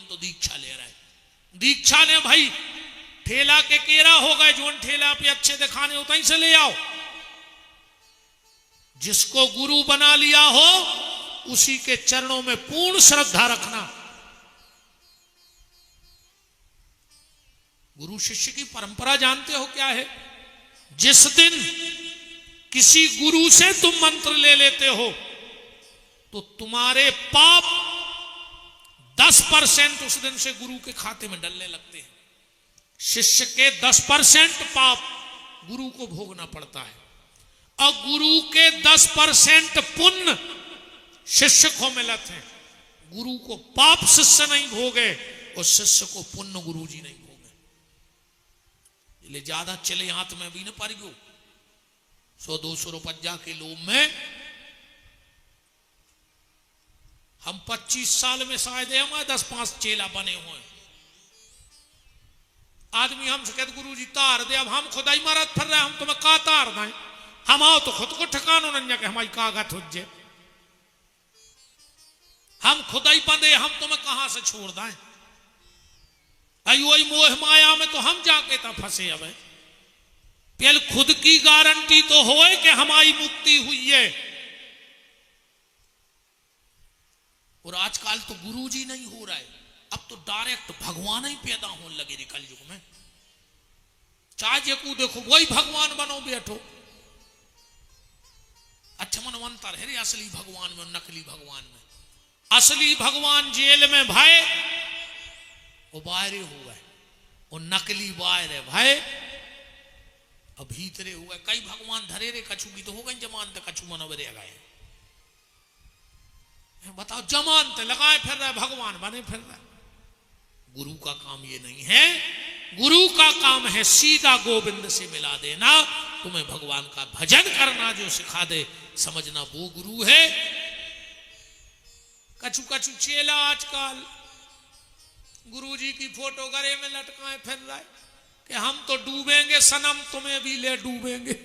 तो दीक्षा ले रहा है, दीक्षा ने भाई ठेला के केरा हो गए, जो ठेला पे अच्छे दिखाने होता ही से ले आओ। जिसको गुरु बना लिया हो उसी के चरणों में पूर्ण श्रद्धा रखना। गुरु शिष्य की परंपरा जानते हो क्या है? जिस दिन किसी गुरु से तुम मंत्र ले लेते हो तो तुम्हारे पाप 10% उस दिन से गुरु के खाते में डलने लगते हैं। शिष्य के 10% पाप गुरु को भोगना पड़ता है और गुरु के 10% पुण्य शिष्य को मिलते हैं। गुरु को पाप शिष्य नहीं भोगे और शिष्य को पुण्य गुरु जी नहीं भोगे। इसलिए ज्यादा चले हाथ में भी न पड़ गयो 100-200 रुपया के लोभ में। हम 25 साल में शायद हमारे 10-5 चेला बने हुए। आदमी हमसे कहते गुरु जी तार दे, अब हम खुदाई महाराज फिर रहे, हम तुम्हें का तार दें? हम आओ तो खुद को ठिकानो नहीं के हमारी कागत हो जाए, हम खुदाई बंदे, हम तुम्हें कहां से छोड़ दें? वही मोह माया में तो हम जाके तब फंसे। अब पहले खुद की गारंटी तो होए कि हमारी मुक्ति हुई है। और आजकल तो गुरु जी नहीं हो रहा है, अब तो डायरेक्ट भगवान ही पैदा होने लगे रे कलयुग में। चाहे को देखो वही भगवान बनो बैठो। अच्छा मन अंतर है रे असली भगवान में नकली भगवान में। असली भगवान जेल में भाई वो बाहर हुआ है, वो नकली बाहर है भाई अब भीतरे हुआ है। कई भगवान धरे रे कछु की तो हो गई जमानत, कछु मनोबरे गए। बताओ जमानत लगाए फिर रहा है, भगवान बने फिर रहा है। गुरु का काम ये नहीं है। गुरु का काम है सीधा गोविंद से मिला देना, तुम्हें भगवान का भजन करना जो सिखा दे, समझना वो गुरु है। कछु कछु चेला आजकल गुरु जी की फोटो गले में लटकाए फिर रहा है कि हम तो डूबेंगे सनम, तुम्हें भी ले डूबेंगे।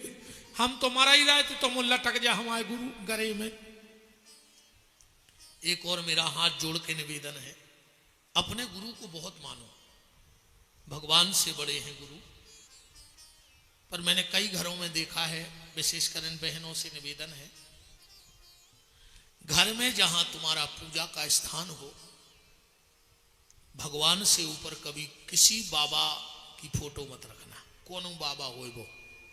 हम तो मरा ही रहे थे, तुम लटक जा हमारे गुरु गले में। एक और मेरा हाथ जोड़ के निवेदन है, अपने गुरु को बहुत मानो। भगवान से बड़े हैं गुरु। पर मैंने कई घरों में देखा है, विशेषकर इन बहनों से निवेदन है, घर में जहां तुम्हारा पूजा का स्थान हो, भगवान से ऊपर कभी किसी बाबा की फोटो मत रखना। कौन बाबा हो वो,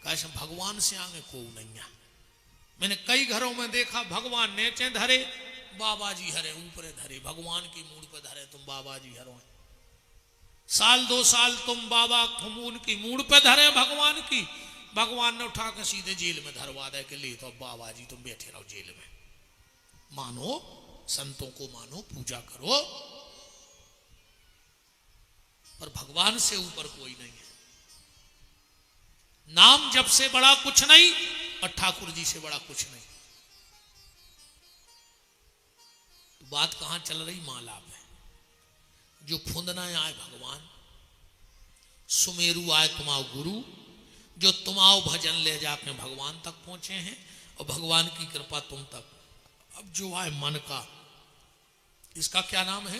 कैसे भगवान से आगे को नहीं है। मैंने कई घरों में देखा भगवान नीचे धरे, बाबा जी हरे ऊपर धरे, भगवान की मूड पर धरे तुम बाबा जी हरो। साल 2 साल तुम बाबा खून की मूड पे धरे भगवान की, भगवान ने उठा के सीधे जेल में धरवा दे के ले तो बाबा जी तुम बैठे रहो जेल में। मानो संतों को मानो, पूजा करो, पर भगवान से ऊपर कोई नहीं है। नाम जप से बड़ा कुछ नहीं और ठाकुर जी से बड़ा कुछ नहीं। तो बात कहां चल रही? माला पे। जो फुंदना आए भगवान, सुमेरु आए तुम्हारा गुरु, जो तुम्हारा भजन ले जाके भगवान तक पहुंचे हैं और भगवान की कृपा तुम तक। अब जो आए मन का, इसका क्या नाम है?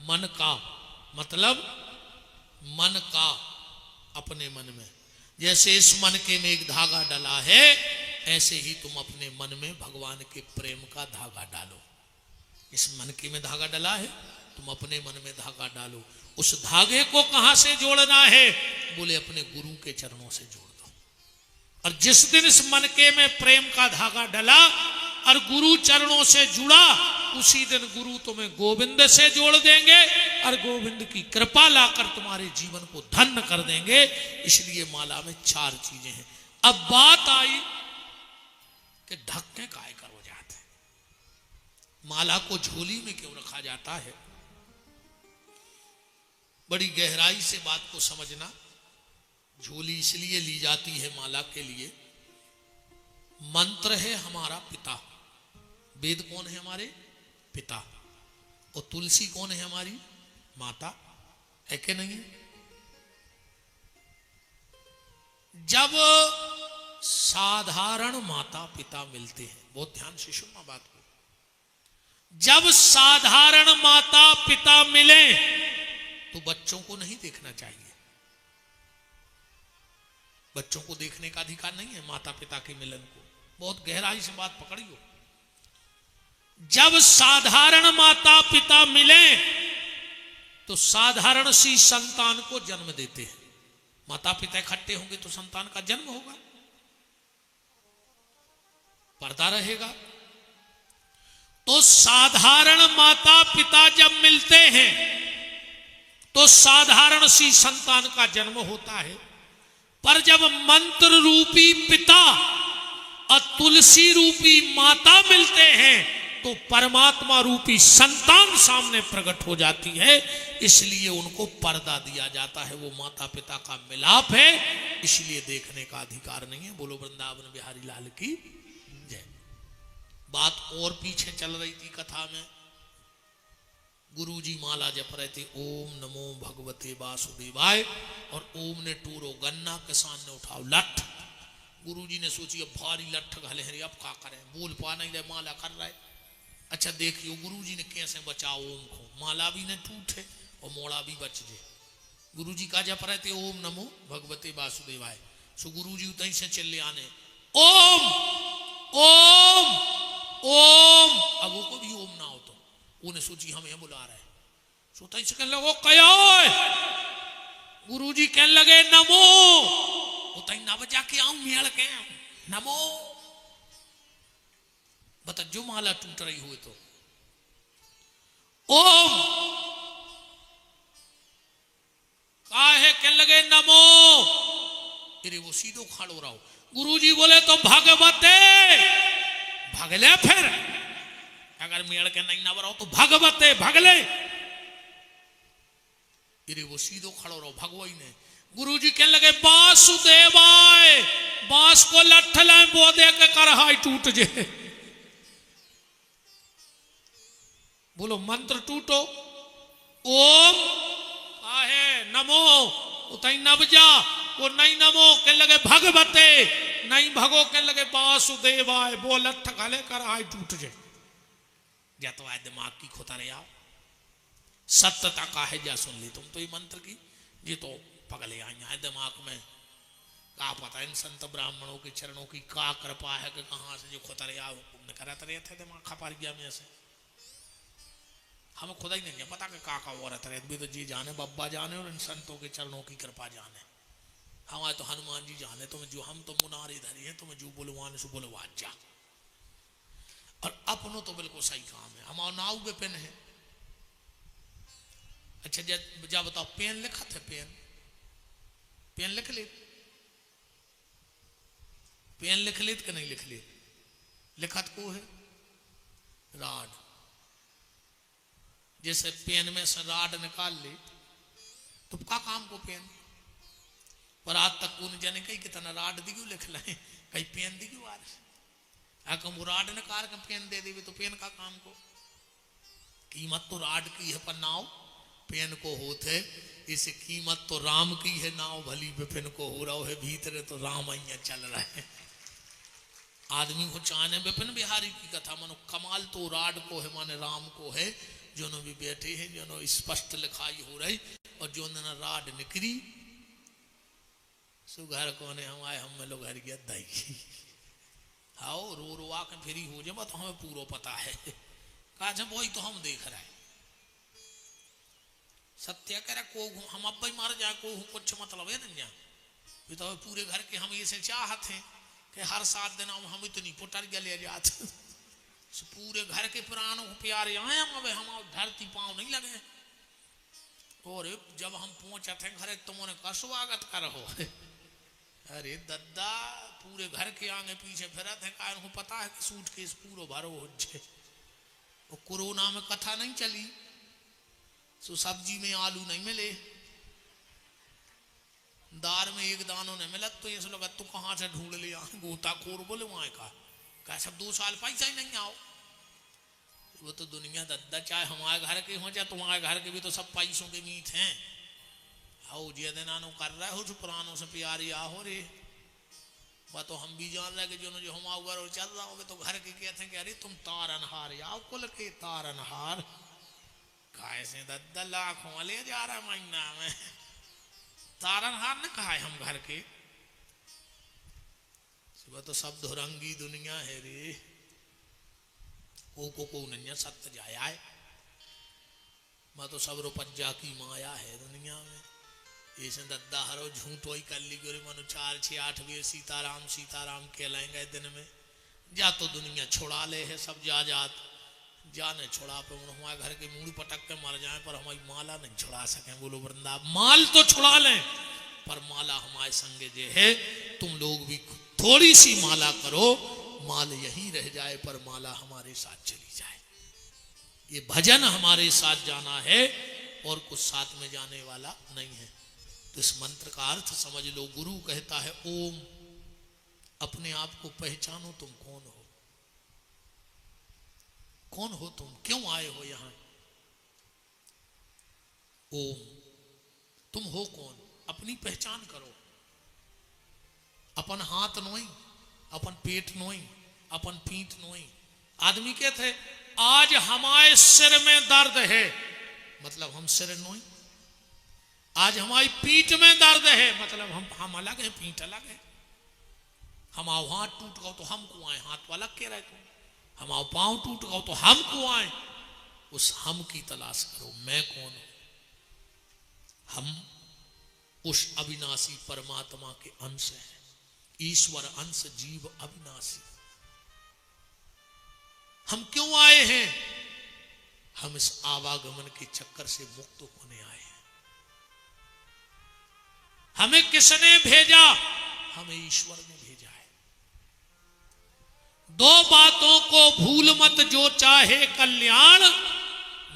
मन का मतलब मन का, अपने मन में। जैसे इस मन के में एक धागा डला है, ऐसे ही तुम अपने मन में भगवान के प्रेम का धागा डालो। इस मन के में धागा डला है, तुम अपने मन में धागा डालो। उस धागे को कहां से जोड़ना है? बोले अपने गुरु के चरणों से जोड़ दो। और जिस दिन इस मन के में प्रेम का धागा डला और गुरु चरणों से जुड़ा, उसी दिन गुरु तुम्हें गोविंद से जोड़ देंगे और गोविंद की कृपा लाकर तुम्हारे जीवन को धन्य कर देंगे। इसलिए माला में 4 चीजें हैं। अब बात आई कि ढक्के काय करो जाते हैं, माला को झोली में क्यों रखा जाता है? बड़ी गहराई से बात को समझना। झोली इसलिए ली जाती है माला के लिए, मंत्र है हमारा पिता। वेद कौन है? हमारे पिता। और तुलसी कौन है? हमारी माता। है कि नहीं? जब साधारण माता पिता मिलते हैं, बहुत ध्यान से सुनना बात को, जब साधारण माता पिता मिले तो बच्चों को नहीं देखना चाहिए। बच्चों को देखने का अधिकार नहीं है माता पिता के मिलन को। बहुत गहराई से बात पकड़ियो। जब साधारण माता पिता मिले तो साधारण सी संतान को जन्म देते हैं। माता पिता इकट्ठे होंगे तो संतान का जन्म होगा, पर्दा रहेगा। तो साधारण माता पिता जब मिलते हैं तो साधारण सी संतान का जन्म होता है। पर जब मंत्र रूपी पिता और तुलसी रूपी माता मिलते हैं तो परमात्मा रूपी संतान सामने प्रकट हो जाती है। इसलिए उनको पर्दा दिया जाता है। वो माता पिता का मिलाप है, इसलिए देखने का अधिकार नहीं है। बोलो वृंदावन बिहारी लाल की जय। बात और पीछे चल रही थी कथा में। गुरुजी माला जप रहे थे, ओम नमो भगवते वासुदेवाय, और ओम ने टूरो गन्ना, किसान ने उठाओ लठ। गुरुजी ने सोची अब भारी लठ घले हैं, अब क्या करें, बोल पा नहीं रहे, माला कर रहे। अच्छा देखियो गुरुजी ने कैसे बचाओ ओम को। माला भी न टूटे और मोड़ा भी बच जाए। गुरुजी का जप रहे थे ओम नमो भगवते वासुदेवाय। सो गुरुजी उतई से चले आने, ओम ओम ओम। अब वो को भी ओम ना हो तो उन्हें सोची हमें बुला रहे। सो तई से कहने लगो कया। गुरुजी कहने लगे नमो। उतई ना बजा के आऊं मेल के नमो। बता जो माला टूट रही हुई तो ओम काहे कहने लगे नमो। अरे वो सीधो खड़ो रहो। गुरुजी बोले तो भगवते। भगले फिर अगर मेड़ के नहीं ना रहो तो भगवते भगले। अरे वो सीधो खड़ो रहो। भगवई ने गुरुजी कहने लगे वासुदेवाय। बांस को लठ लाए बो दे के करहाई टूट जाए। बोलो मंत्र टूटो। ओम आहे नमो। उतई नब जा वो नहीं नमो कहने लगे भगवते। नहीं भगो कहने लगे वासुदेवाय। वो लठ गले कर आय टूट जाए। या तो आए दिमाग की खोता रहे आओ। सत्यता का है जा सुन ली तुम तो ये मंत्र की। ये तो पगले आई है दिमाग में। का पता इन संत ब्राह्मणों के चरणों की का कृपा है कि कहां से जो खोता रहे आओ करा रहे थे दिमाग खपार गया में से। हमें खुदा ही नहीं है पता कि का औरत रहे भी तो जी जाने बब्बा जाने और इन संतों के चरणों की कृपा जाने। हमारे तो हनुमान जी जाने। तुम्हें जो हम तो मुनारे धरी है तुम्हें जो बुलवाने से बुलवा जा। और अपनों तो बिल्कुल सही काम है। हमारा नाव पे पेन है। अच्छा जा बताओ पेन लिखा थे। पेन लिख ले। पेन लिख ले कि नहीं लिख ले। लिखत को है राड। जैसे पेन में से राड निकाल ले तो का काम को पेन। पर आज तक कौन जाने कहीं कितना राड दी क्यों लिख लें कहीं पेन दी क्यों आज। अगर वो राड निकाल के पेन दे देवी तो पेन का काम को। कीमत तो राड की है पर नाव पेन को होते। इसे कीमत तो राम की है नाव भली विपिन को हो रहा है। भीतर तो राम अइया चल रहा है। आदमी को चाहने विपिन बिहारी की कथा मानो कमाल तो राड को है माने राम को है। जो भी बैठे हैं जो स्पष्ट लिखाई हो रही और जो राड निकरी सो घर कोने हम आए हम लोग घर गया दही आओ रो रो आके फिरी हो जाए तो हमें पूरा पता है। कहा वही तो हम देख रहे हैं। सत्य कह रहा को हम अब ही मार जाए को कुछ मतलब है नहीं ये तो पूरे घर के हम ऐसे चाहते हैं कि हर 7 दिन हम इतनी पुटर गले जाते पूरे घर के प्राणों को प्यारे आए हम हम धरती पांव नहीं लगे। और जब हम पहुंचे थे घरे तुमने का स्वागत करो। अरे दद्दा पूरे घर के आगे पीछे फिरा थे का उनको पता है कि सूटकेस पूरा भरो हो जाए। वो कोरोना में कथा नहीं चली सो सब्जी में आलू नहीं मिले दार में एक दानों ने मिला तो ये लगा तू कहाँ से ढूंढ लिया गोताखोर बोले वहां का सब 2 साल पैसा ही नहीं आओ। वो तो दुनिया दद्दा चाहे हमारे घर के हो चाहे तुम्हारे घर के भी तो सब पैसों के मीत हैं। आओ जे दिनानो कर रहा हो जो पुरानों से प्यारी आहो रे। वह तो हम भी जान रहे जो हम घर चल रहा हो तो घर के कहते हैं कि अरे तुम तारनहार आओ कुल के तारनहार। खाए से 10 लाख ले जा रहा महीना में तारनहार ने कहा है हम घर के सुबह तो सब धुरंगी दुनिया है रे को नहीं सत्य जाया है मैं तो सब रुपज्जा की माया है दुनिया में ऐसे दद्दा हरो झूठ वही कर ली गोरे मनु 4 6 8 बेर सीताराम सीताराम कहलाएंगे दिन में जा तो दुनिया छुड़ा ले है सब जात जाने छुड़ा पे हमारे घर के मूड़ी पटक के मर जाए पर हमारी माला नहीं छुड़ा सके बोलो वृंदावन माल तो छुड़ा लें पर माला हमारे संगे जे है तुम लोग भी थोड़ी सी माला करो माल यहीं रह जाए पर माला हमारे साथ चली जाए ये भजन हमारे साथ जाना है और कुछ साथ में जाने वाला नहीं है। तो इस मंत्र का अर्थ समझ लो। गुरु कहता है ओम, अपने आप को पहचानो तुम कौन हो, कौन हो तुम, क्यों आए हो यहां। ओम, तुम हो कौन, अपनी पहचान करो। अपन हाथ नोई, अपन पेट नोई, अपन पीठ नोई। आदमी के थे आज हमारे सिर में दर्द है, मतलब हम सिर नोई। आज हमारी पीठ में दर्द है, मतलब हम अलग है, पीठ अलग है। हमारा हाथ टूट गया तो हम को आए, हाथ वाला के रहे तुम। हमारा पांव टूट गया तो हम को आए। उस हम की तलाश करो, मैं कौन हूं। हम उस अविनाशी परमात्मा के अंश हैं। ईश्वर अंश, जीव अविनाशी। हम क्यों आए हैं, हम इस आवागमन के चक्कर से मुक्त होने आए हैं। हमें किसने भेजा, हमें ईश्वर ने भेजा है। दो बातों को भूल मत, जो चाहे कल्याण,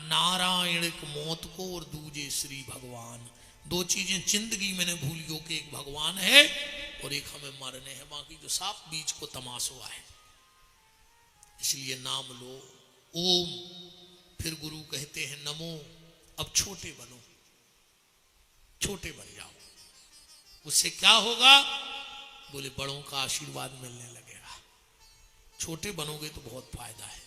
नारायण मौत को और दूजे श्री भगवान। दो चीजें जिंदगी में न भूलियो कि एक भगवान है और एक हमें मरने हैं, बाकी जो साफ बीच को तमाशा है। इसलिए नाम लो ओम। फिर गुरु कहते हैं नमो। अब छोटे बनो, छोटे बन जाओ। उससे क्या होगा, बोले बड़ों का आशीर्वाद मिलने लगेगा। छोटे बनोगे तो बहुत फायदा है।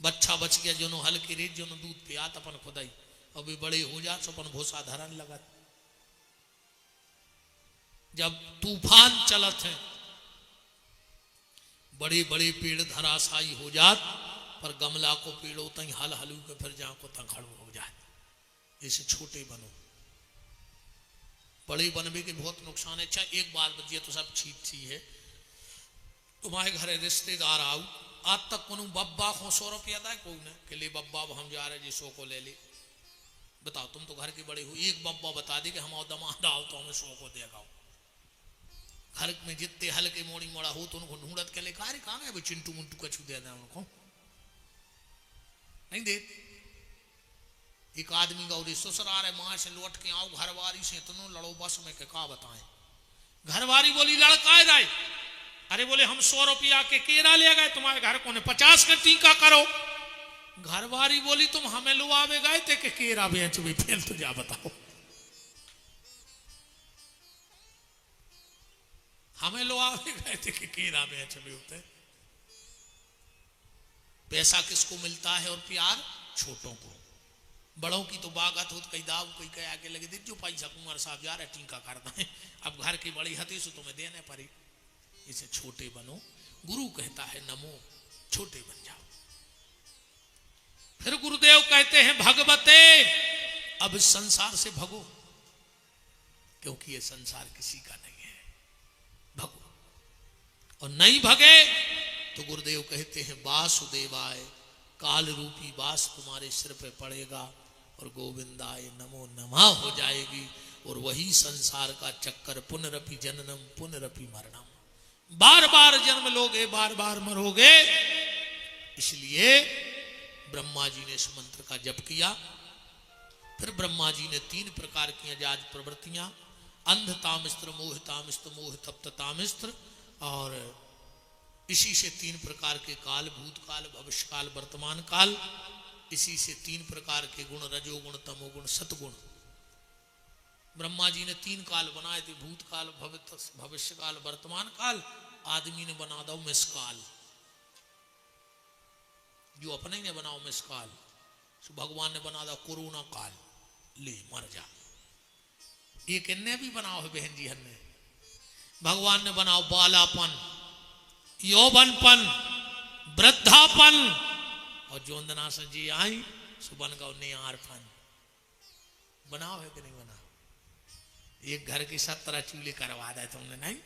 बच्चा बच गया जो हल के रेत, जो दूध पियात अपन खुदाई, अब वे बड़े हो जात तो अपन भूसा धरन लगत। जब तूफान चलत है, बड़े बड़े पेड़ धराशायी हो जात, पर गमला को पेड़ों तई हल हलू के फिर जा को तक खड़ो हो जाए। जैसे छोटे बनो, बड़े बनवे के बहुत नुकसान है। अच्छा एक बात बचिए तो सब ठीक सी है। तुम्हारे घर रिश्तेदार आओ, आज तक को बब्बा को 100 रुपया था कोई ने कि ले बब्बा हम जा रहे जी 100 को ले ले। बताओ तुम तो घर के बड़े हो, एक बब्बा बता दे कि हम दमाद आओ तो हमें 100 को देगा। घर में जितने हल्के मोड़ी मोड़ा हो तो उनको ढूंढत के लेकर अरे कहाँ गए चिंटू मुंटू कछु दे दें उनको, नहीं दे। एक आदमी का ससुराल है, माँ से लौट के आओ, घरवारी से इतनो लड़ो बस में के का बताएं। घरवारी बोली लड़का है, अरे बोले हम 100 रुपया के केरा ले गए, तुम्हारे घर को ने 50 का टीका करो। घरवारी बोली तुम हमें लुआवे गए थे कि केरा बेच भी, फिर तो जा बताओ। हमें लुआवे गए थे कि केरा बेच भी होते। पैसा किसको मिलता है और प्यार छोटों को। बड़ों की तो बागत हो, कई दाव कोई कह आगे लगे दे जो पैसा कुमार साहब जा रहे टीका करता है, अब घर की बड़ी हती से तुम्हें देने पड़े। इसे छोटे बनो। गुरु कहता है नमो, छोटे बन जाओ। फिर गुरुदेव कहते हैं भगवते, अब इस संसार से भगो, क्योंकि ये संसार किसी का नहीं है। भगो, और नहीं भगे तो गुरुदेव कहते हैं वासुदेवाय, काल रूपी बास तुम्हारे सिर पे पड़ेगा और गोविंदाय नमो नमः हो जाएगी। और वही संसार का चक्कर, पुनरपि जननम पुनरपि मरणम, बार बार जन्म लोगे, बार बार मरोगे। इसलिए ब्रह्मा जी ने इस मंत्र का जप किया। फिर ब्रह्मा जी ने 3 प्रकार की अजाज प्रवृत्तियां, अंधतामिस्त्र, मोहतामिस्त्र, मोहतप्ततामिस्त्र, और इसी से 3 प्रकार के काल, भूतकाल, भविष्यकाल, वर्तमान काल। इसी से 3 प्रकार के गुण, रजोगुण, तमोगुण, सतगुण। ब्रह्मा जी ने 3 काल बनाए थे, भूतकाल, भविष्यकाल, वर्तमान काल। आदमी ने बना दो मिसकाल, जो अपने ने बनाओ मिसकाल। सो भगवान ने बना दा कोरोना काल, ले मर जा। ये किन्ने भी बनाओ है बहन जी, हमने भगवान ने बनाओ बालापन, यौवनपन, वृद्धापन, और जो अंदना से जी आई सो बन गो नियारपन। बनाओ है कि नहीं बनाओ? एक घर की 17 चूल्हे करवा दे तुमने, नहीं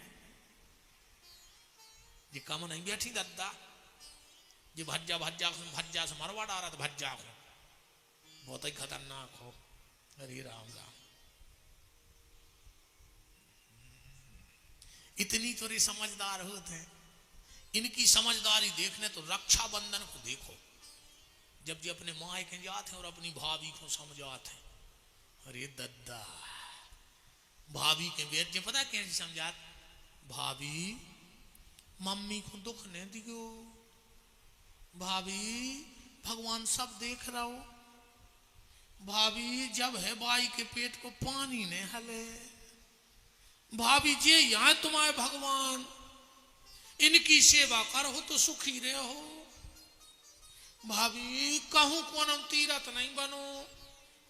जी कम नहीं बैठी दद्दा जी भज्जा भज्जा भज्जा से मरवा डाला तो भज्जा हो, बहुत ही खतरनाक हो। हरे राम राम। इतनी थोड़ी समझदार होते हैं, इनकी समझदारी देखने तो रक्षाबंधन को देखो, जब जी अपने माँ के जाते हैं और अपनी भाभी को समझाते हैं। अरे दद्दा भाभी के बेटे पता कैसे समझात, भाभी मम्मी को दुख नहीं दियो, भाभी भगवान सब देख रहा हो, भाभी जब है बाई के पेट को पानी नहीं हले, भाभी जी यहाँ तुम्हारे भगवान, इनकी सेवा करो तो सुखी रहो, भाभी कहूं कौन तीरथ नहीं बनो।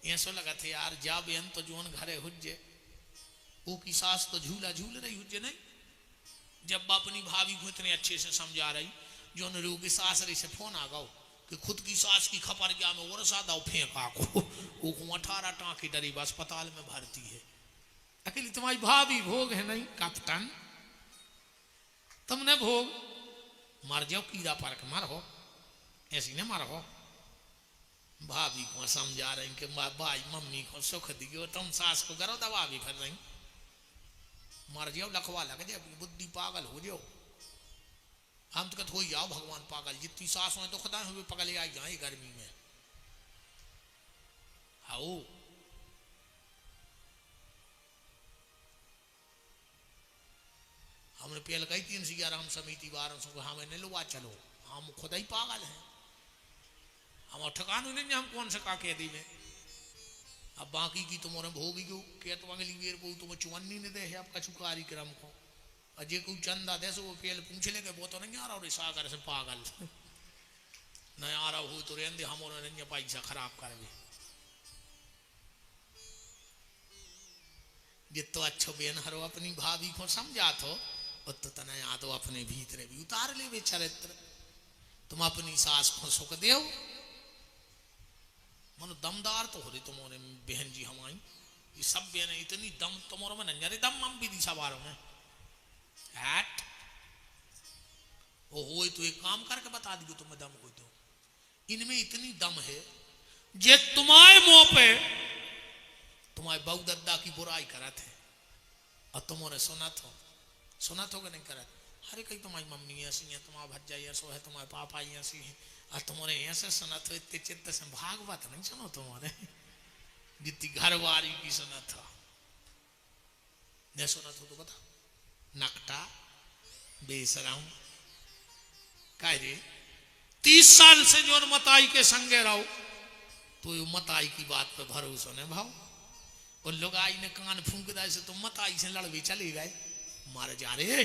ऐसा लगा थे यार जा बेन तो जोन घरे हुज्जे, वो की सास तो झूला झूल रही हुज्जे नहीं, जब अपनी भाभी को इतने अच्छे से समझा रही, जो रू की सास रही से फोन आ गओ कि खुद की सास की खपर गया में और सादा फेंका को 18 टाँके डरी बस अस्पताल में भर्ती है। अकेली तुम्हारी भाभी भोग है नहीं कैप्टन, तुमने भोग मर जाओ कीड़ा पर के मर हो, ऐसी ने मर हो। भाभी को समझा रहे कि भाई मम्मी को सुख दियो, तुम सास को करो दबा भी फिर नहीं, मर जाओ लखवा लग जाए, बुद्धि पागल हो जाओ। हम तो कहते हो जाओ भगवान पागल, जितनी सास हो तो खुदा हुए पगले आ जाए गर्मी में। आओ हमने पहले कही 311 हम समिति वारों से हमें नहीं लुआ चलो, हम खुदा ही पागल हैं, हम ठकान नहीं हम कौन सा का कह दी में। अब बाकी की तुम्हारे भोगी को क्या तो अगली बेर को तुम्हें चुवन्नी ने दे है आपका चुकारी क्रम को, अजय को चंदा दे सो वो पहले पूछ ले वो तो नहीं आ रहा, और सागर से पागल नहीं आ रहा हो तो रहने हम नहीं पैसा खराब कर भी। जितो अच्छो बेन हरो अपनी भाभी को समझा तो तो तना या तो अपने भीतरे भी उतार ले वे चरित्र। तुम अपनी सास को सुख दो, मनो दमदार तो हो रही तुम्हारे बहन जी हमारी, ये सब बहन इतनी दम तुम्हारे में नहीं, दम हम भी दिशा बारों में हैट वो हो तो एक काम करके बता दी तुम्हें दम को, तो इनमें इतनी दम है जे तुम्हारे मुंह पे तुम्हारे बहु दद्दा की बुराई करत है और तुमने सुना तो कि नहीं करत। अरे कहीं तुम्हारी मम्मी ऐसी है, तुम्हारा भज्जा ऐसो है, तुम्हारे पापा ऐसी है, और तुम्हारे ऐसे सुना तो इतने चित्त से भागवत नहीं सुनो तुम्हारे, जितनी घरवारी की सुना था नहीं सुना तो बता नकटा बेसराऊ कह रे 30 साल से जो मताई के संगे रहो तो ये मताई की बात पे भरोसा नहीं भाव, और लोग आई ने कान फूंक दाए से तो मताई से लड़वे चले गए मारे जा रहे।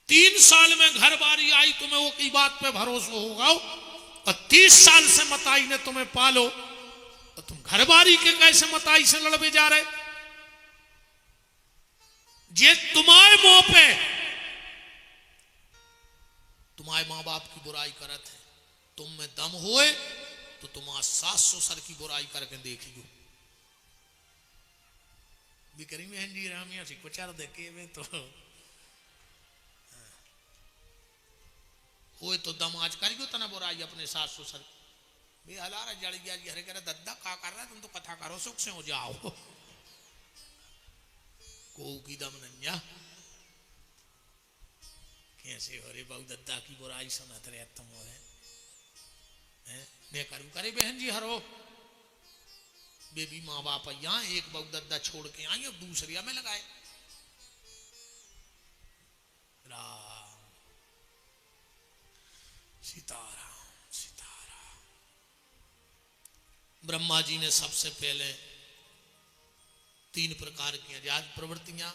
3 साल में घर बारी आई तुम्हें वो की बात पे भरोसा होगा, और 30 साल से मताई ने तुम्हें पालो और तुम घर बारी के कैसे मताई से लड़वे जा रहे। जे तुम्हारे मुंह पे तुम्हारे मां बाप की बुराई करत है, तुम में दम होए तो तुम्हारा सास ससुर की बुराई करके देखियो। बिकरी में जी रामिया सी कुचार देखे में तो होए तो दम आज करियो तना बुराई अपने सास ससुर बे हलारा जड़ गया जी, हरे कह दद्दा का कर रहा है, तुम तो कथा करो सुख से हो जाओ को की दम नन्या कैसे हो रे बहु दद्दा की बुराई सुनत रहे तुम हो ने करूं करे बहन जी हरो बेबी माँ बाप यहाँ एक बहु दद्दा छोड़ के आई और दूसरिया में लगाए। राम सीताराम सीताराम। ब्रह्मा जी ने सबसे पहले 3 प्रकार की अजात प्रवृत्तियां,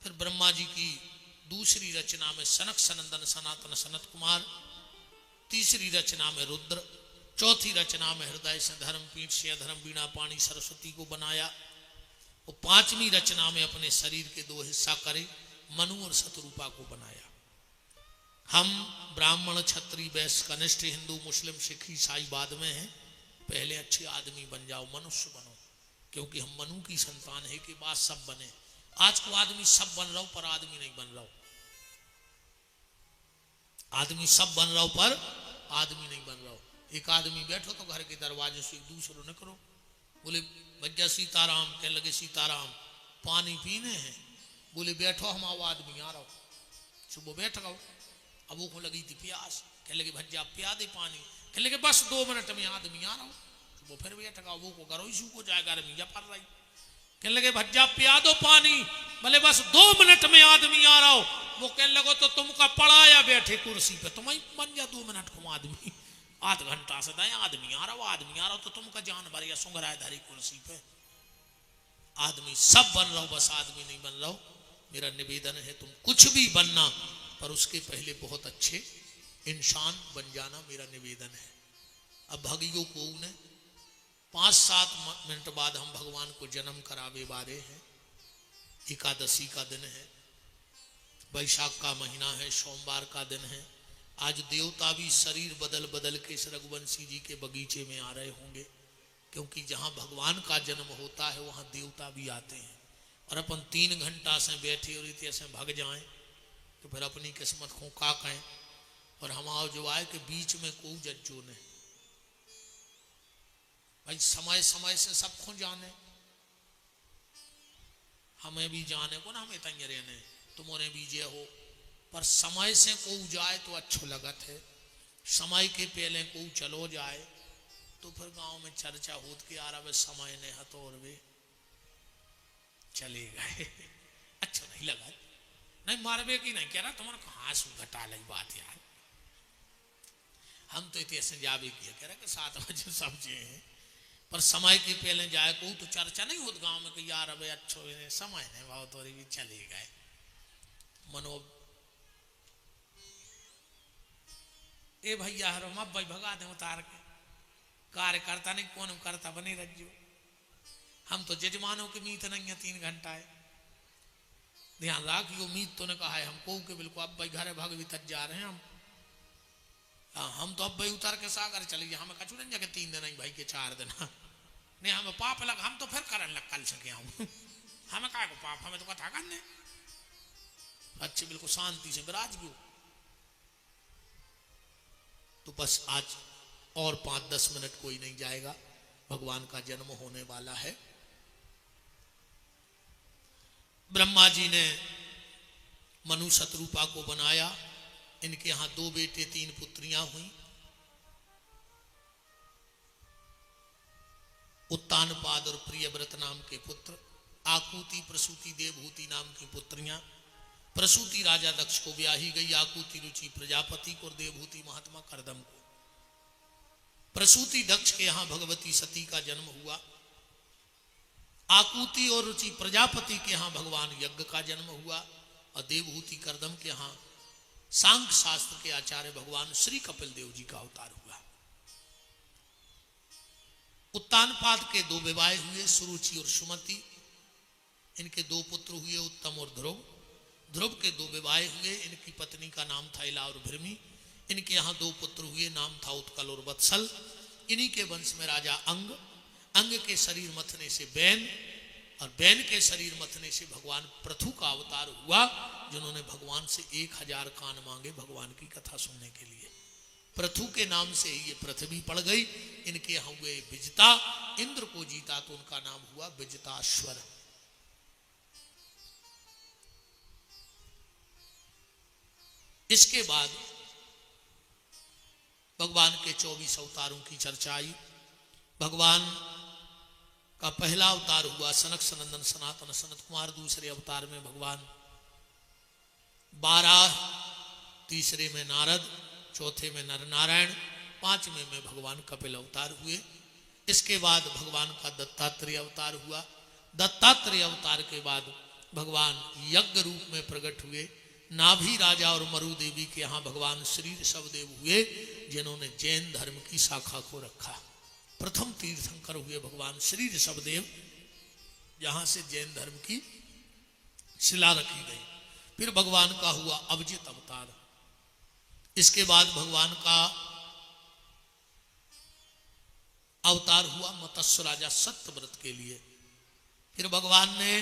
फिर ब्रह्मा जी की दूसरी रचना में सनक सनंदन सनातन सनत कुमार, तीसरी रचना में रुद्र, चौथी रचना में हृदय से धर्म, पीठ से अधर्म, बीणा पाणी सरस्वती को बनाया। और पांचवी रचना में अपने शरीर के दो हिस्सा करे, मनु और शतरूपा को बनाया। हम ब्राह्मण, क्षत्रिय, वैश्य, कनिष्ठ, हिंदू, मुस्लिम, सिख, ईसाई बाद में हैं। पहले अच्छे आदमी बन जाओ, मनुष्य बनो, क्योंकि हम मनु की संतान है के बाद सब बने। आज को आदमी सब बन रहा हूं पर आदमी नहीं बन रहा हूं। आदमी सब बन रहा हूं पर आदमी नहीं बन रहा हूं। एक आदमी बैठो तो घर के दरवाजे से एक दूसरे न करो, बोले भैया सीताराम, कहने लगे सीताराम पानी पीने हैं, बोले बैठो हम आओ आदमी आ रहा हूं। सुबह बैठ गओ, अब वो को लगी थी प्यास, कहने लगे भैया पिया दे पानी, कहने लगे बस 2 मिनट में आदमी आ रहा हूं। वो फिर बैठ गओ, वो को करो इशू को जाएगा रमिया पड़ रही, कहने लगे भज्जा पिया दो पानी, बोले बस 2 मिनट में आदमी आ रहा हो। वो कहने लगो तो तुमका पड़ाया बैठे कुर्सी पे, तुम ही बन जा 2 मिनट को आदमी, आध घंटा से दाएं आदमी आ रहा हो, आदमी आ रहा हो तो तुमका जान भर या सुंघ रहा है धारी कुर्सी पे। आदमी सब बन रहा हो, बस आदमी नहीं बन रहा हो। मेरा निवेदन है तुम कुछ भी बनना, पर उसके पहले बहुत अच्छे इंसान बन जाना, मेरा निवेदन है। अब भगियों को उन्हें 5-7 मिनट बाद हम भगवान को जन्म करावे वाले हैं। एकादशी का दिन है, वैशाख का महीना है, सोमवार का दिन है। आज देवता भी शरीर बदल बदल के इस रघुवंशी जी के बगीचे में आ रहे होंगे, क्योंकि जहां भगवान का जन्म होता है वहां देवता भी आते हैं। और अपन 3 घंटा से बैठे और इतने से भग जाएं तो फिर अपनी किस्मत को का कहें। और हमारा जो आए के बीच में को जज्जो ने भाई समय समय से सब खो जाने, हमें भी जाने को ना, हमें तंजरे ने तुम्हारे भी जे हो, पर समय से को जाए तो अच्छो लगत है। समय के पहले को चलो जाए तो फिर गांव में चर्चा होत के आ रहा समय ने हतोर वे चले गए अच्छा नहीं लगा, नहीं मारवे की नहीं कह रहा, तुम्हारा कहाँ से घटा लगी बात यार। हम तो इतने से जावे किया कह रहा कि 7 बजे सब जे हैं, पर समय के पहले जाए को तो चर्चा नहीं होत गांव में कि यार अबे अच्छो समय नहीं भाव तो भी चले गए। मनो ए भैया हरो मत भाई भगा दे उतार के, कार्य करता नहीं कौन करता बने रज्जो। हम तो जजमानों की मीत नहीं है 3 घंटा है, ध्यान रखियो मीत तो ने कहा है हमको के बिल्कुल अब भाई घर भाग भी तक जा रहे हैं हम तो अब भाई उतार के सागर चले गए, हमें कचू नहीं जाके 3 दिन नहीं भाई के 4 दिन नहीं हमें पाप लग, हम तो फिर करन लग कल सके हूँ हमें काय को पाप, हमें तो कथा करने अच्छे बिल्कुल शांति से विराज गयो। तो बस आज और 5-10 मिनट कोई नहीं जाएगा, भगवान का जन्म होने वाला है। ब्रह्मा जी ने मनु शतरूपा को बनाया, इनके यहां 2 बेटे 3 पुत्रियां हुई। उत्तानपाद और प्रियव्रत नाम के पुत्र, आकुति प्रसूति देवहूति नाम की पुत्रियां। प्रसूति राजा दक्ष को ब्याही गई, आकुति रुचि प्रजापति को और देवहूति महात्मा करदम को। प्रसूति दक्ष के यहां भगवती सती का जन्म हुआ, आकुति और रुचि प्रजापति के यहां भगवान यज्ञ का जन्म हुआ, और देवहूति करदम के यहां सांख्य शास्त्र के आचार्य भगवान श्री कपिल देव जी का अवतार हुआ। उत्तानपाद के 2 विवाह हुए, सुरुचि और सुमति। इनके 2 पुत्र हुए, उत्तम और ध्रुव। ध्रुव के 2 विवाह हुए, इनकी पत्नी का नाम था इला और भृमि। इनके यहाँ 2 पुत्र हुए, नाम था उत्कल और वत्सल। इन्हीं के वंश में राजा अंग, अंग के शरीर मथने से बैन, और बैन के शरीर मथने से भगवान पृथु का अवतार हुआ, जिन्होंने भगवान से 1000 कान मांगे भगवान की कथा सुनने के लिए। पृथु के नाम से ही ये पृथ्वी पड़ गई। इनके यहाँ हुए विजिता, इंद्र को जीता तो उनका नाम हुआ विजिताश्वर। इसके बाद भगवान के 24 अवतारों की चर्चा आई। भगवान का पहला अवतार हुआ सनक सनंदन सनातन सनत कुमार। दूसरे अवतार में भगवान 12, तीसरे में नारद, चौथे में नर नारायण, 5वें में भगवान कपिल अवतार हुए। इसके बाद भगवान का दत्तात्रेय अवतार हुआ। दत्तात्रेय अवतार के बाद भगवान यज्ञ रूप में प्रकट हुए। नाभि राजा और मरु देवी के यहाँ भगवान श्री ऋषभदेव हुए, जिन्होंने जैन धर्म की शाखा को रखा। प्रथम तीर्थंकर हुए भगवान श्री ऋषभदेव, जहां से जैन धर्म की शिला रखी गई। फिर भगवान का हुआ अवजित अवतार। इसके बाद भगवान का अवतार हुआ मत्स्य राजा सत्यव्रत के लिए। फिर भगवान ने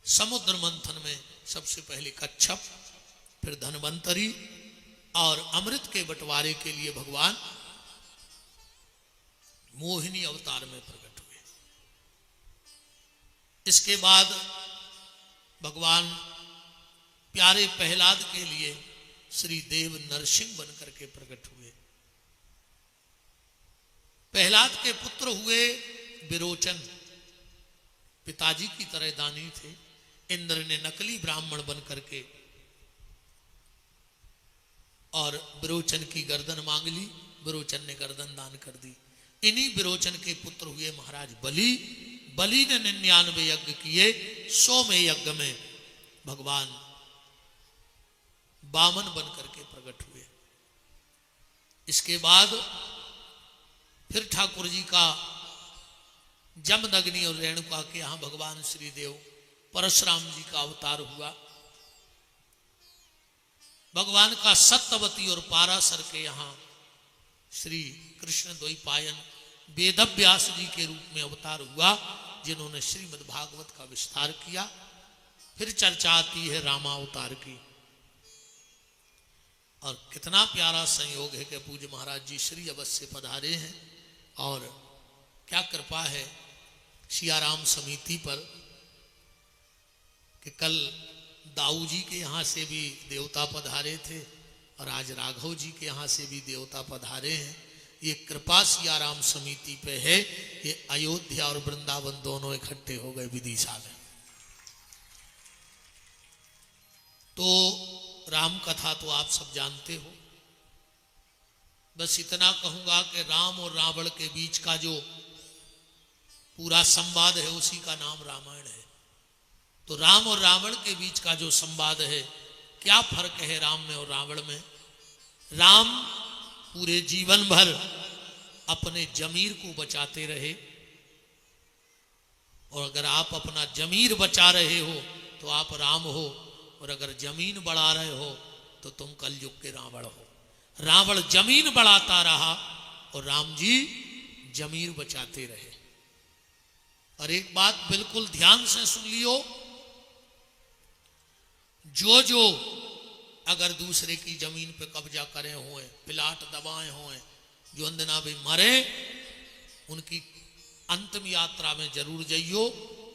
समुद्र मंथन में सबसे पहले कच्छप, फिर धन्वंतरी और अमृत के बंटवारे के लिए भगवान मोहिनी अवतार में प्रकट हुए। इसके बाद भगवान प्यारे प्रहलाद के लिए श्री देव नरसिंह बनकर के प्रकट हुए। प्रहलाद के पुत्र हुए विरोचन, पिताजी की तरह दानी थे। इंद्र ने नकली ब्राह्मण बनकर के और विरोचन की गर्दन मांग ली। विरोचन ने गर्दन दान कर दी। इन्हीं विरोचन के पुत्र हुए महाराज बलि। बलि ने 99 यज्ञ किए। 100वें यज्ञ में भगवान वामन बनकर के प्रकट हुए। इसके बाद फिर ठाकुर जी का जमदग्नि और रेणुका के यहां भगवान श्री देव परशुराम जी का अवतार हुआ। भगवान का सत्यवती और पाराशर के यहां श्री कृष्ण द्वैपायन वेदव्यास जी के रूप में अवतार हुआ, जिन्होंने श्रीमद् भागवत का विस्तार किया। फिर चर्चा आती है रामावतार की। और कितना प्यारा संयोग है कि पूज्य महाराज जी श्री अवश्य पधारे हैं। और क्या कृपा है सियाराम समिति पर कि कल दाऊ जी के यहाँ से भी देवता पधारे थे और आज राघव जी के यहाँ से भी देवता पधारे हैं। ये कृपा सियाराम समिति पे है। ये अयोध्या और वृंदावन दोनों इकट्ठे हो गए विदिशा में। तो राम कथा तो आप सब जानते हो। बस इतना कहूंगा कि राम और रावण के बीच का जो पूरा संवाद है उसी का नाम रामायण है। तो राम और रावण के बीच का जो संवाद है, क्या फर्क है राम में और रावण में। राम पूरे जीवन भर अपने जमीर को बचाते रहे, और अगर आप अपना जमीर बचा रहे हो तो आप राम हो, और अगर जमीन बढ़ा रहे हो तो तुम कलयुग के रावण हो। रावण जमीन बढ़ाता रहा और राम जी जमीर बचाते रहे। और एक बात बिल्कुल ध्यान से सुन लियो, जो अगर दूसरे की जमीन पे कब्जा करे हुए, प्लाट दबाए हुए, जो अंदना भी मरे, उनकी अंतिम यात्रा में जरूर जाइयो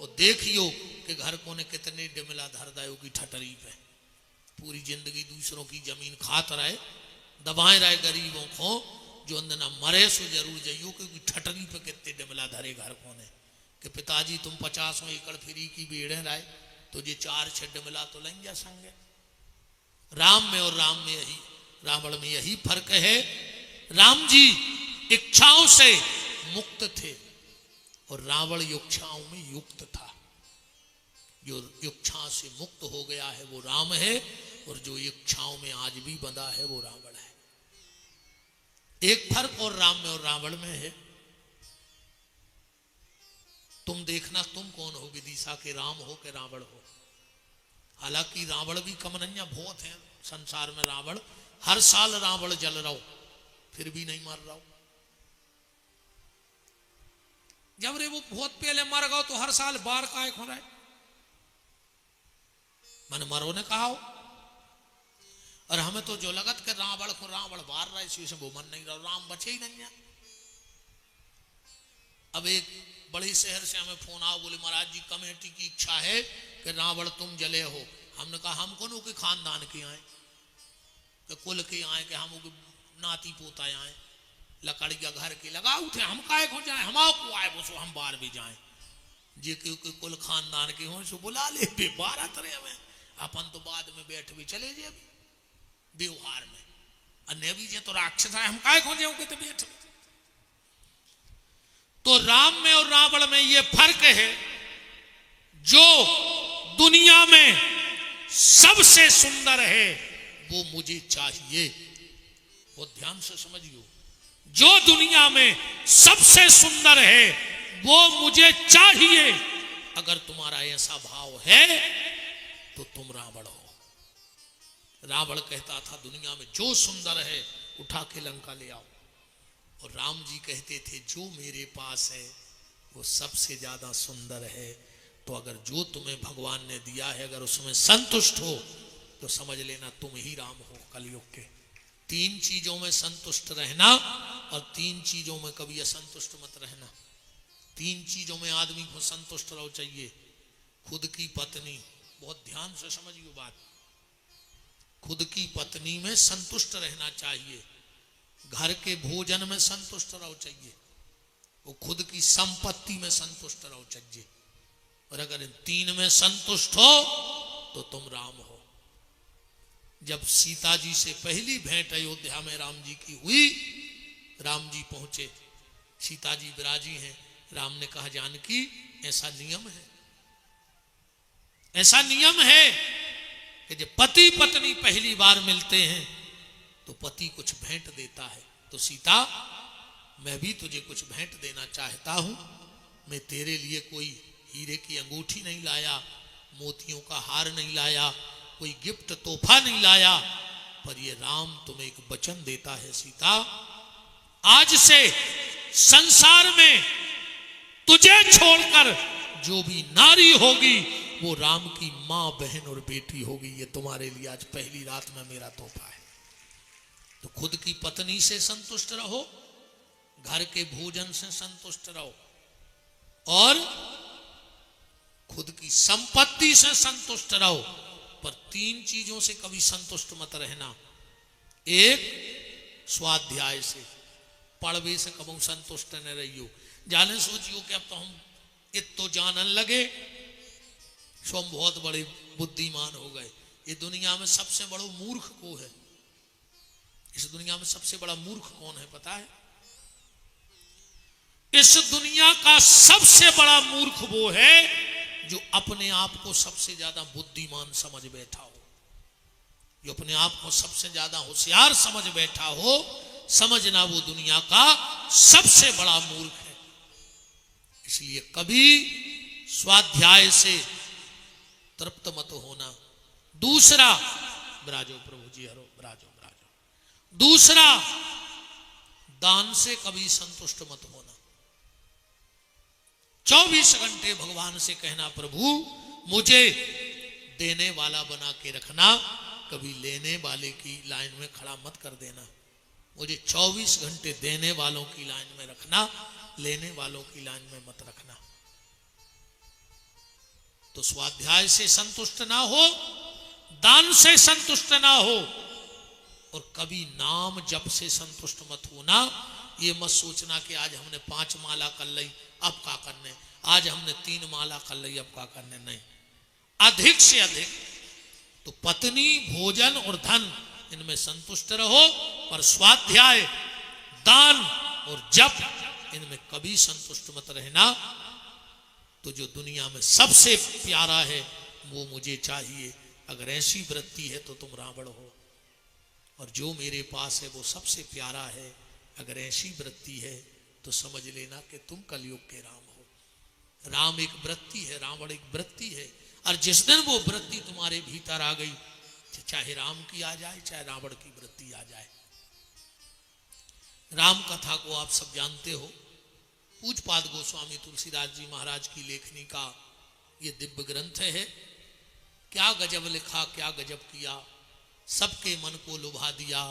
और देखियो कि घर को ने कितने डिमला धरदायो की ठटरी पे। पूरी जिंदगी दूसरों की जमीन खात रहे, दबाए रहे गरीबों को, जो अंदना मरे सो जरूर जाइयो क्योंकि ठटरी पे कितने डिमला धरे घर को ने कि पिताजी तुम 50 एकड़ फ्री की बेड़े रहे तो ये 4-6 डिमला तो लेंगे संगे। राम में और रावण में यही फर्क है। राम जी इच्छाओं से मुक्त थे और रावण इच्छाओं में युक्त था। जो इच्छा से मुक्त हो गया है वो राम है, और जो इच्छाओं में आज भी बंधा है वो रावण है। एक फर्क और राम में और रावण में है। तुम देखना तुम कौन हो विदिशा के, राम हो के रावण हो। हालांकि रावण भी कमनैया बहुत है संसार में। रावण हर साल रावण जल रहा हो फिर भी नहीं मर रहा हो। जब रे वो बहुत पहले मर गए तो हर साल बार का एक हो रहा है। मन मरो ने कहा हो, और हमें तो जो लगत के रावण को रावण मार रहा है इसी से वो मन नहीं रहा, राम बचे ही नहीं है। अब एक बड़े शहर से हमें फोन आओ, बोले महाराज जी कमेटी की इच्छा है कि रावण तुम जले हो। हमने कहा हम कौन के खानदान के आए, कि कुल के आए, कि हम नाती पोता आए, लकड़िया घर के लगाओ थे, हम काहे हो जाए, हम को आए वो सो हम बार भी जाए। जे क्योंकि कुल खानदान के हो सो बुला ले बे 12 तरह में, अपन तो बाद में बैठ भी चले जे अभी व्यवहार में। अन्य भी जे तो राक्षस है, हम काहे हो जाओगे तो बैठ। तो राम में और रावण में ये फर्क है। जो दुनिया में सबसे सुंदर है वो मुझे चाहिए, बहुत ध्यान से समझियो, जो दुनिया में सबसे सुंदर है वो मुझे चाहिए। अगर तुम्हारा ऐसा भाव है तो तुम रावण हो। रावण कहता था दुनिया में जो सुंदर है उठा के लंका ले आओ, और राम जी कहते थे जो मेरे पास है वो सबसे ज्यादा सुंदर है। तो अगर जो तुम्हें भगवान ने दिया है अगर उसमें संतुष्ट हो तो समझ लेना तुम ही राम हो कलयुग के। तीन चीजों में संतुष्ट रहना और तीन चीजों में कभी असंतुष्ट मत रहना। तीन चीजों में आदमी को संतुष्ट रहो चाहिए। खुद की पत्नी, बहुत ध्यान से समझिए बात, खुद की पत्नी में संतुष्ट रहना चाहिए, घर के भोजन में संतुष्ट रहो चाहिए, वो खुद की संपत्ति में संतुष्ट रहो चाहिए। और अगर इन तीन में संतुष्ट हो तो तुम राम हो। जब सीता जी से पहली भेंट अयोध्या में राम जी की हुई, राम जी पहुंचे, सीता जी विराजी हैं, राम ने कहा जानकी ऐसा नियम है, ऐसा नियम है कि जब पति पत्नी पहली बार मिलते हैं तो पति कुछ भेंट देता है। तो सीता मैं भी तुझे कुछ भेंट देना चाहता हूं। मैं तेरे लिए कोई हीरे की अंगूठी नहीं लाया, मोतियों का हार नहीं लाया, कोई गिफ्ट तोहफा नहीं लाया, पर ये राम तुम्हें एक वचन देता है सीता, आज से संसार में तुझे छोड़कर जो भी नारी होगी वो राम की मां, बहन और बेटी होगी। ये तुम्हारे लिए आज पहली रात में मेरा तोहफा है। तो खुद की पत्नी से संतुष्ट रहो, घर के भोजन से संतुष्ट रहो और खुद की संपत्ति से संतुष्ट रहो, पर तीन चीजों से कभी संतुष्ट मत रहना। एक स्वाध्याय से, पढ़वे से कभी संतुष्ट न रहियो। जाने सोचियो कि अब तो हम इतो जानन लगे, सो हम बहुत बड़े बुद्धिमान हो गए। ये दुनिया में सबसे बड़ा मूर्ख को है? इस दुनिया में सबसे बड़ा मूर्ख कौन है पता है? इस दुनिया का सबसे बड़ा मूर्ख वो है जो अपने आप को सबसे ज्यादा बुद्धिमान समझ बैठा हो, जो अपने आप को सबसे ज्यादा होशियार समझ बैठा हो। समझना वो दुनिया का सबसे बड़ा मूर्ख है। इसलिए कभी स्वाध्याय से तृप्त मत होना। दूसरा, विराजो प्रभु जी हरो, विराजो विराजो। दूसरा, दान से कभी संतुष्ट मत होना। 24 घंटे भगवान से कहना प्रभु मुझे देने वाला बना के रखना, कभी लेने वाले की लाइन में खड़ा मत कर देना। मुझे 24 घंटे देने वालों की लाइन में रखना, लेने वालों की लाइन में मत रखना। तो स्वाध्याय से संतुष्ट ना हो, दान से संतुष्ट ना हो, और कभी नाम जप से संतुष्ट मत होना। ये मत सोचना कि आज हमने 5 माला कर ली अब क्या करने, आज हमने 3 माला कर ली अब क्या करने। नहीं, अधिक से अधिक तो पत्नी, भोजन और धन इनमें संतुष्ट रहो, पर स्वाध्याय, दान और जप इनमें कभी संतुष्ट मत रहना। तो जो दुनिया में सबसे प्यारा है वो मुझे चाहिए, अगर ऐसी वृत्ति है तो तुम रावण हो। और जो मेरे पास है वो सबसे प्यारा है, अगर ऐसी वृत्ति है तो समझ लेना कि तुम कलयुग के राम हो। राम एक वृत्ति है, रावण एक वृत्ति है। और जिस दिन वो वृत्ति तुम्हारे भीतर आ गई, चाहे राम की आ जाए चाहे रावण की वृत्ति आ जाए। राम कथा को आप सब जानते हो, पूज्यपाद गोस्वामी तुलसीदास जी महाराज की लेखनी का ये दिव्य ग्रंथ है। क्या गजब लिखा, क्या गजब किया, सबके मन को लुभा दिया।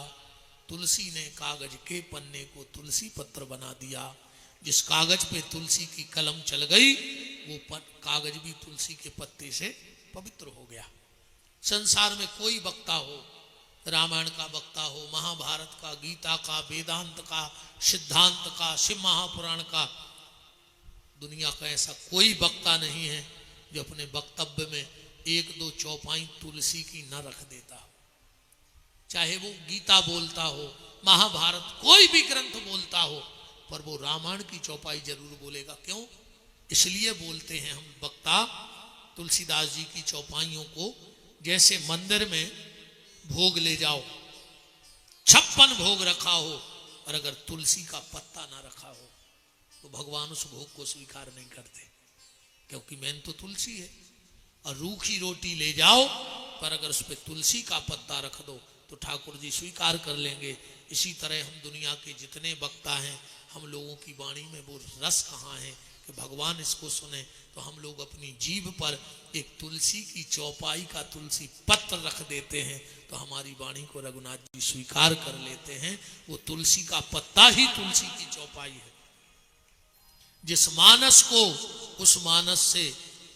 तुलसी ने कागज के पन्ने को तुलसी पत्र बना दिया। जिस कागज पे तुलसी की कलम चल गई वो कागज भी तुलसी के पत्ते से पवित्र हो गया। संसार में कोई वक्ता हो, रामायण का वक्ता हो, महाभारत का, गीता का, वेदांत का, सिद्धांत का, शिव महापुराण का, दुनिया का ऐसा कोई वक्ता नहीं है जो अपने वक्तव्य में 1-2 चौपाई तुलसी की न रख देता। चाहे वो गीता बोलता हो, महाभारत, कोई भी ग्रंथ बोलता हो, पर वो रामायण की चौपाई जरूर बोलेगा। क्यों? इसलिए बोलते हैं हम वक्ता तुलसीदास जी की चौपाइयों को। जैसे मंदिर में भोग ले जाओ, 56 भोग रखा हो और अगर तुलसी का पत्ता ना रखा हो तो भगवान उस भोग को स्वीकार नहीं करते, क्योंकि मेन तो तुलसी है। और रूखी रोटी ले जाओ पर अगर उस पर तुलसी का पत्ता रख दो तो ठाकुर जी स्वीकार कर लेंगे। इसी तरह हम दुनिया के जितने वक्ता हैं, हम लोगों की वाणी में वो रस कहाँ है कि भगवान इसको सुने, तो हम लोग अपनी जीभ पर एक तुलसी की चौपाई का तुलसी पत्र रख देते हैं तो हमारी वाणी को रघुनाथ जी स्वीकार कर लेते हैं। वो तुलसी का पत्ता ही तुलसी की चौपाई है। जिस मानस को उस मानस से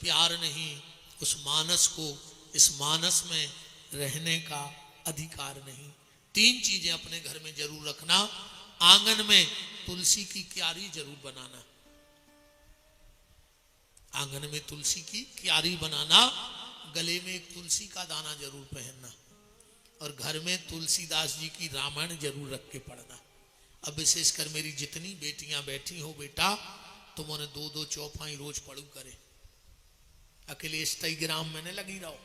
प्यार नहीं, उस मानस को इस मानस में रहने का अधिकार नहीं। 3 चीजें अपने घर में जरूर रखना। आंगन में तुलसी की क्यारी जरूर बनाना, आंगन में तुलसी की क्यारी बनाना, गले में एक तुलसी का दाना जरूर पहनना, और घर में तुलसीदास जी की रामायण जरूर रख के पढ़ना। अब विशेषकर मेरी जितनी बेटियां बैठी हो बेटा, तुम उन्हें 2-2 चौपाई रोज पढ़ू करे। अकेले इंस्टाग्राम में न लगी रहो,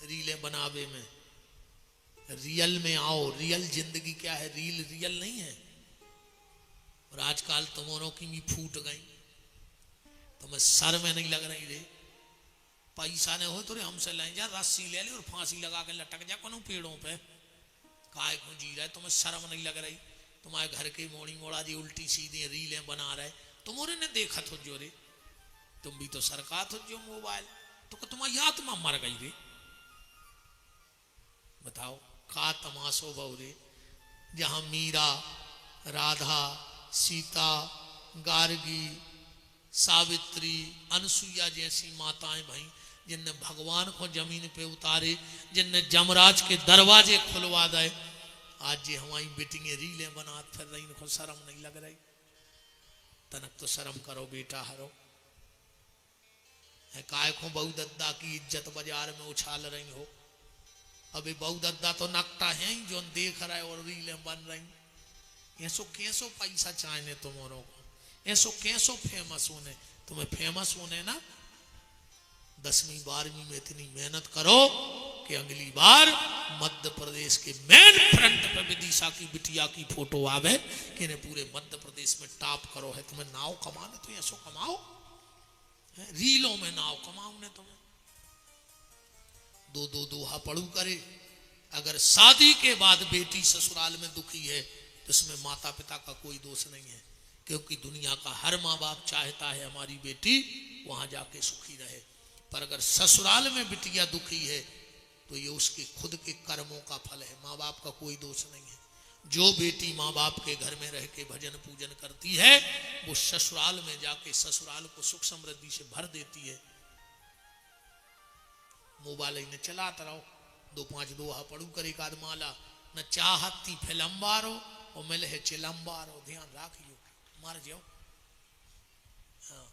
रीलें बनावे में, रियल में आओ। रियल जिंदगी क्या है, रील रियल नहीं है। और आजकल तुम्हारों की भी फूट गई, तुम्हें सर में नहीं लग रही रे। पैसा नहीं हो तो रे हमसे ले जा, रस्सी ले ले और फांसी लगा के लटक जा कोनो पेड़ों पे। काय को जी रहा है, तुम्हें शर्म नहीं लग रही? तुम्हारे घर के मोड़ी मोड़ा जी उल्टी सीधी रीलें बना रहे, तुम्हारे ने देखा तो जो रे, तुम भी तो सरकार हो जो मोबाइल, तो तुम्हारी आत्मा मर गई रे। बताओ का तमाशो बहु रे। जहां मीरा, राधा, सीता, गार्गी, सावित्री, अनसुईया जैसी माताएं भाई, जिनने भगवान को जमीन पे उतारे, जिनने जमराज के दरवाजे खुलवा दे, आज जी हमारी बेटियां रीलें बना फिर रही, इनको शर्म नहीं लग रही? तनक तो शर्म करो बेटा हरो। काय को बहु दद्दा की इज्जत बाजार में उछाल रही हो? अभी बहु दद्दा तो नकटा है ही जो देख रहा है और रीलें बन रही। ऐसो कैसो पैसा चाहने तुम्हारों को, ऐसो कैसो फेमस होने? तुम्हें फेमस होने ना 10वीं 12वीं में इतनी मेहनत करो कि अगली बार मध्य प्रदेश के मेन फ्रंट पे विदिशा की बिटिया की फोटो आवे कि ने पूरे मध्य प्रदेश में टॉप करो है। तुम्हें नाव कमाने तो ऐसो कमाओ, रीलों में नाव कमाओ ने तुम्हें। 2-2 दोहा पढ़ू करे। अगर शादी के बाद बेटी ससुराल में दुखी है तो इसमें माता पिता का कोई दोष नहीं है, क्योंकि दुनिया का हर माँ बाप चाहता है हमारी बेटी वहां जाके सुखी रहे। पर अगर ससुराल में बिटिया दुखी है तो ये उसके खुद के कर्मों का फल है, माँ बाप का कोई दोष नहीं है। जो बेटी माँ बाप के घर में रह के भजन पूजन करती है वो ससुराल में जाके ससुराल को सुख समृद्धि से भर देती है। मोबाइल ने चलाता रहो, 2-5 दोहा पढ़ू कर एक आध माला, न चाहती फिलम्बारो और मिले है चिलम्बारो। ध्यान राखियो, मर जाओ। हाँ,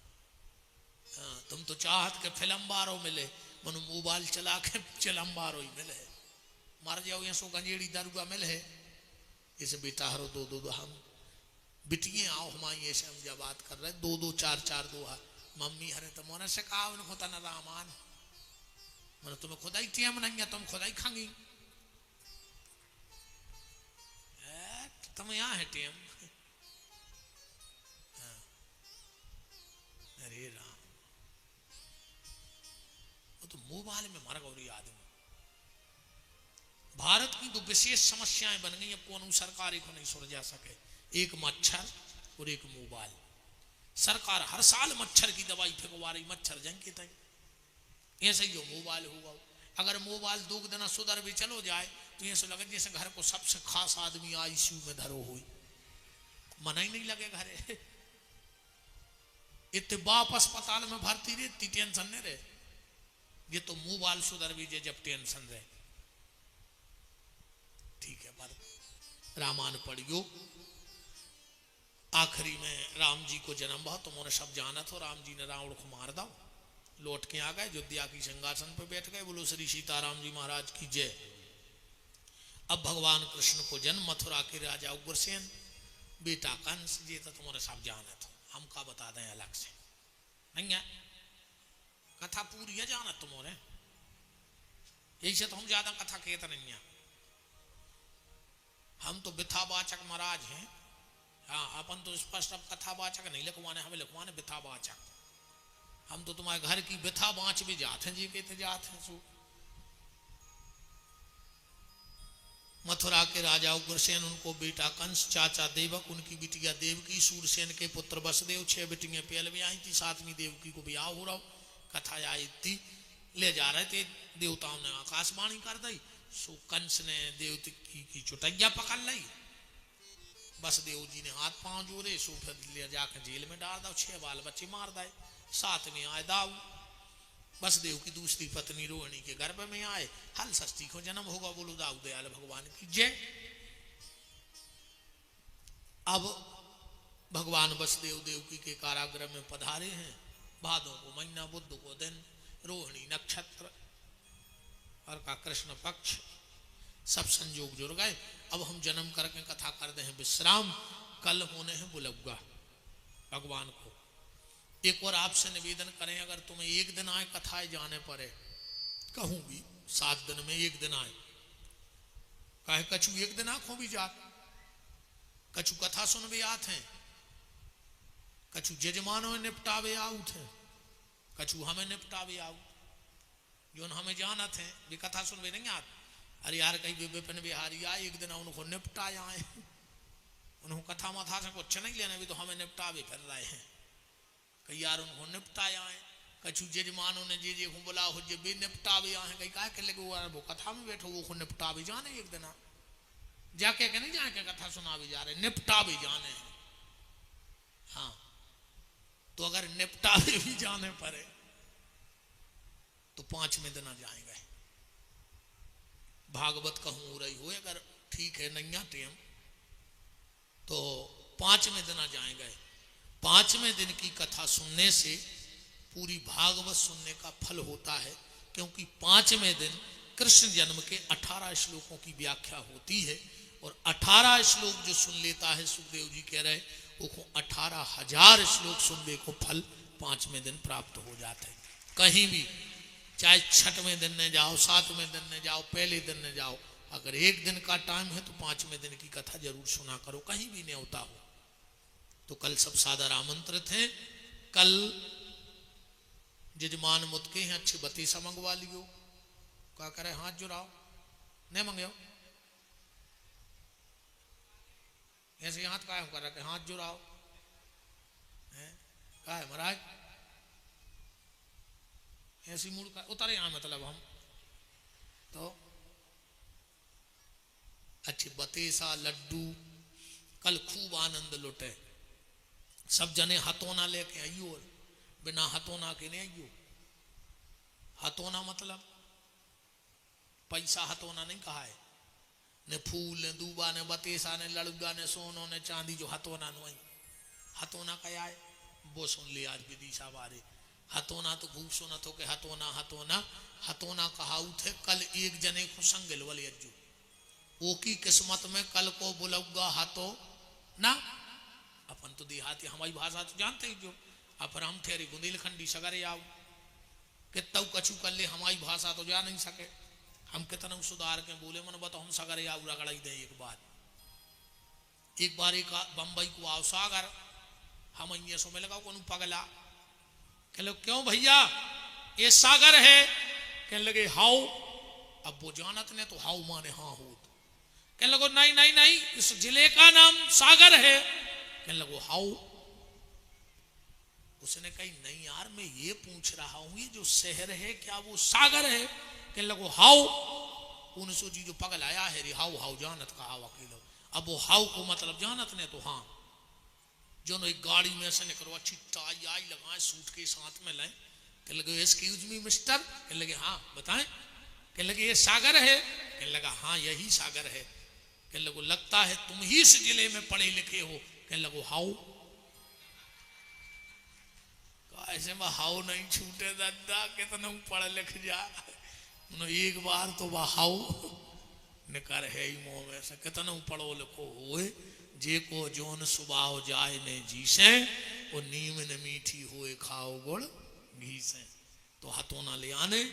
हाँ, तुम तो चाहत के फिलम्बारो मिले, मनु मोबाइल चला के चिलम्बारो ही मिले है, मर जाओ। ये सो गंजेड़ी दरुआ मिले है। इसे बेटा हरो 2-2 हम बिटिए आओ हमारी ऐसे हम जब बात कर रहे 2-2 4-4 दोहा। मम्मी हरे तो मोने से कहा होता न रामान, मैंने तुम्हें खुदाई टेम नहीं है, तुम खुदाई खांगी। तुम यहाँ है टेम। अरे राम, वो तो मोबाइल में मर गौरी आदमी। भारत की 2 विशेष समस्याएं बन गई, अब कौन सरकार को नहीं सुलझा सके। एक मच्छर और एक मोबाइल। सरकार हर साल मच्छर की दवाई फेंकवा रही, मच्छर जंग के तय। ऐसे ही जो मोबाइल होगा, अगर मोबाइल 2 दिन सुधर भी चलो जाए तो ऐसे लगे जैसे घर को सबसे खास आदमी आईसीयू में धरो हुई, मना ही नहीं लगे घरे। इतने बाप अस्पताल में भर्ती रहे, इतनी टेंशन नहीं रहे। ये तो मोबाइल सुधर भी जब टेंशन रहे। ठीक है, पर रामायण पढ़ियो। आखिरी में राम जी को जन्म हुआ, तुमने सब जाना था। राम जी ने रावण को मार दो, लौट के आ गए, अयोध्या की सिंहासन पर बैठ गए। बोलो श्री सीताराम जी महाराज की जय। अब भगवान कृष्ण को जन्म मथुरा के राजा उग्रसेन बेटा कंस जी तो तुम्हारे सब जाना था, हम का बता दें अलग से नहीं है। कथा पूरी है जाना तुम्हारे, यही से तो हम ज्यादा कथा कहते नहीं है। हम तो बिथावाचक महाराज हैं। हाँ, अपन तो स्पष्ट अब कथावाचक नहीं लिखवाने, हमें लिखवाने बिथावाचक। हम तो तुम्हारे घर की बिथा बाँच भी जाते हैं जी, कहते जाते हैं सो। मथुरा के राजा उग्रसेन, उनको बेटा कंस, चाचा देवक, उनकी बिटिया देवकी, सूरसेन के पुत्र वसुदेव, 6 बेटियां पहले भी आई थी, 7वीं देवकी को ब्याह हो रहा। कथा आई थी, ले जा रहे थे, देवताओं ने आकाशवाणी कर दी, सो कंस ने देवती की चुटैया पकड़ ली। वसुदेव जी ने हाथ पांव जोड़े, सो फिर ले जाकर जेल में डाल दो, 6 बाल बच्चे मार दे। 7 में आए दाऊ, वसुदेव की दूसरी पत्नी रोहिणी के गर्भ में आए, हल षष्ठी को जन्म होगा। बोलो दाऊ दयाल भगवान की जय। अब भगवान वसुदेव देवकी के कारागृह में पधारे हैं। भादों को महीना, बुध को दिन, रोहिणी नक्षत्र और का कृष्ण पक्ष, सब संयोग जुड़ गए। अब हम जन्म करके कथा कर दे हैं विश्राम। कल होने हैं बुलौगा भगवान को। एक और आपसे निवेदन करें, अगर तुम्हें एक दिन आए कथाएं जाने पड़े, कहूंगी 7 दिन में 1 दिन आए, कहे कछु 1 दिन आंखों भी जात, कछु कथा सुन भी आते हैं, कछु जजमानों निपटावे आउत हैं, कछु हमें निपटावे आउत। जो हमें जानत हैं वे कथा सुन भी नहीं आते। अरे यार, कहीं विपिन बिहारी आए, 1 दिन उनको निपटाए आए, उन्होंने कथा मथा से कुछ नहीं लेना, भी तो हमें निपटावे फिर रहे हैं। कई यार उनको निपटाए आए, कछु जजमानों ने जे को बोला हो जे भी निपटावे आए, कहीं कहा के लगे वो कथा में बैठो, वो निपटावे जाने 1 दिन जाके के नहीं जाके कथा सुनावे जा रहे, निपटावे जाने हैं। हाँ, तो अगर निपटावे भी जाने पड़े तो 5वें दिन आ जाएंगे। भागवत कहूँ रही हो, अगर ठीक है नहीं आते हम तो 5वें दिन आ जाएंगे। 5वें दिन की कथा सुनने से पूरी भागवत सुनने का फल होता है, क्योंकि 5वें दिन कृष्ण जन्म के 18 श्लोकों की व्याख्या होती है। और 18 श्लोक जो सुन लेता है, सुखदेव जी कह रहे वो 18,000 श्लोक सुनने को फल 5वें दिन प्राप्त हो जाता है। कहीं भी, चाहे 6वें दिन में जाओ, 7वें दिन में जाओ, पहले दिन में जाओ, अगर 1 दिन का टाइम है तो 5वें दिन की कथा जरूर सुना करो, कहीं भी न्योता हो। तो कल सब सादर आमंत्रित हैं। कल जजमान मुतके हैं, अच्छी बतीसा मंगवा लियो। क्या करे, हाथ जुड़ाओ, नहीं मंगो ऐसे हाथ काहे कर रखे, हाथ जुड़ाओ है का है महाराज, ऐसी मूड का उतारे यहाँ, मतलब हम तो अच्छी बतीसा लड्डू, कल खूब आनंद लुटे। सब जने हथोना लेके आइयो, बिना हथोना के नहीं आइयो। हथोना मतलब पैसा हथोना नहीं कहा है, ने फूल ने दूबा ने बतेसा ने लड़ुगा ने सोनो ने चांदी, जो हथोना नुई। हथोना क्या है वो सुन लिया आज विदिशा बारे। हथोना तो खूब सुनत हो के हथोना हथोना हथोना कहाऊ थे। कल एक जने को संगल वाले अज्जू, वो की किस्मत में कल को बुलौगा हाथो ना। अपन तो देहाती, हमारी भाषा तो जानते ही जो, अपन हम ठहरी बुंदेलखंडी सगरे आओ कितना कछु कर ले, हमारी भाषा तो जा नहीं सके। हम कितना सुधार के बोले, मन बताओ हम सगरे आओ रगड़ाई दे। एक बार एक बम्बई को आओ सागर, हम ये सो में लगाओ कौन पगला, कह लो क्यों भैया ये सागर है, कहने लगे हाउ। अब वो जानत ने तो हाउ माने हाँ हो, कहने लगो नहीं नहीं नहीं इस जिले का नाम सागर है, कहने लगो हाउ। उसने कही नहीं यार मैं ये पूछ रहा हूं ये जो शहर है क्या वो सागर है, कहने लगो हाउ। 1900 जी जो पगल आया है रे, हाउ हाउ जानत का हाउ अकेलो। अब वो हाउ को मतलब जानत ने तो हाँ, जो एक गाड़ी में से निकलो अच्छी टाई आई लगाए, सूट के साथ में लाए, कहने लगे एक्सक्यूज मी मिस्टर, कहने लगे हाँ बताएं, कहने लगे ये सागर है, कहने लगा हाँ यही सागर है, कहने लगो लगता है तुम ही इस जिले में पढ़े लिखे हो, कहने लगो हाउ। ऐसे में हाउ नहीं छूटे दादा, कितना पढ़ लिख जा, एक बार तो वह हाउ निकर है ही मोह में से, कितना पढ़ो लिखो हुए। जे को जोन सुबाह जाए ने जी से, वो नीम न मीठी हुए खाओ गुड़ घी से। तो हथों ना ले आने,